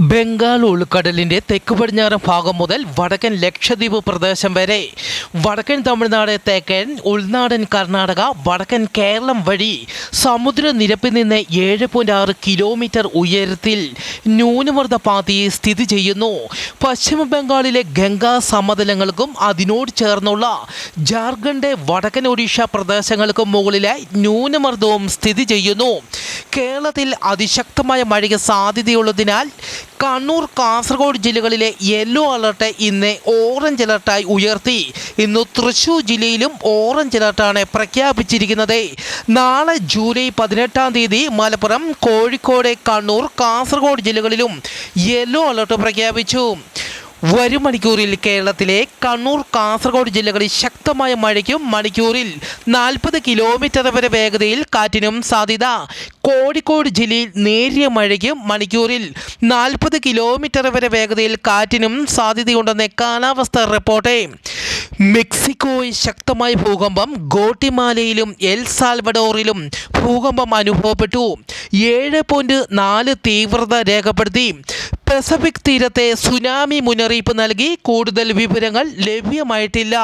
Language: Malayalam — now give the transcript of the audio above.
ബംഗാൾ ഉൾക്കടലിൻ്റെ തെക്ക് പടിഞ്ഞാറൻ ഭാഗം മുതൽ വടക്കൻ ലക്ഷദ്വീപ് പ്രദേശം വരെ വടക്കൻ തമിഴ്നാട്, തെക്കൻ ഉൾനാടൻ കർണാടക, വടക്കൻ കേരളം വഴി സമുദ്രനിരപ്പിൽ നിന്ന് 7.6 കിലോമീറ്റർ ഉയരത്തിൽ ന്യൂനമർദ്ദപാത്തി സ്ഥിതി ചെയ്യുന്നു. പശ്ചിമ ബംഗാളിലെ ഗംഗാ സമതലങ്ങൾക്കും അതിനോട് ചേർന്നുള്ള ജാർഖണ്ഡ്, വടക്കൻ ഒഡീഷ പ്രദേശങ്ങൾക്കും മുകളിലായി ന്യൂനമർദ്ദവും സ്ഥിതി ചെയ്യുന്നു. കേരളത്തിൽ അതിശക്തമായ മഴയ്ക്ക് സാധ്യതയുള്ളതിനാൽ കണ്ണൂർ, കാസർഗോഡ് ജില്ലകളിലെ യെല്ലോ അലർട്ട് ഇന്ന് ഓറഞ്ച് അലർട്ടായി ഉയർത്തി. ഇന്ന് തൃശ്ശൂർ ജില്ലയിലും ഓറഞ്ച് അലർട്ടാണ് പ്രഖ്യാപിച്ചിരിക്കുന്നത്. നാളെ ജൂലൈ 18-ാം തീയതി മലപ്പുറം, കോഴിക്കോട്, കണ്ണൂർ, കാസർഗോഡ് ജില്ലകളിലും യെല്ലോ അലർട്ട് പ്രഖ്യാപിച്ചു. വരും മണിക്കൂറിൽ കേരളത്തിലെ കണ്ണൂർ, കാസർഗോഡ് ജില്ലകളിൽ ശക്തമായ മഴയ്ക്കും മണിക്കൂറിൽ 40 കിലോമീറ്റർ വരെ വേഗതയിൽ കാറ്റിനും സാധ്യത. കോഴിക്കോട് ജില്ലയിൽ നേരിയ മഴയ്ക്കും മണിക്കൂറിൽ 40 കിലോമീറ്റർ വരെ വേഗതയിൽ കാറ്റിനും സാധ്യതയുണ്ടെന്ന് കാലാവസ്ഥാ റിപ്പോർട്ട്. മെക്സിക്കോയിൽ ശക്തമായ ഭൂകമ്പം. ഗോട്ടിമാലയിലും എൽ സാൽവഡോറിലും ഭൂകമ്പം അനുഭവപ്പെട്ടു. 7.4 തീവ്രത രേഖപ്പെടുത്തി. പസഫിക് തീരത്തെ സുനാമി മുന്നറിയിപ്പ് നൽകി. കൂടുതൽ വിവരങ്ങൾ ലഭ്യമായിട്ടില്ല.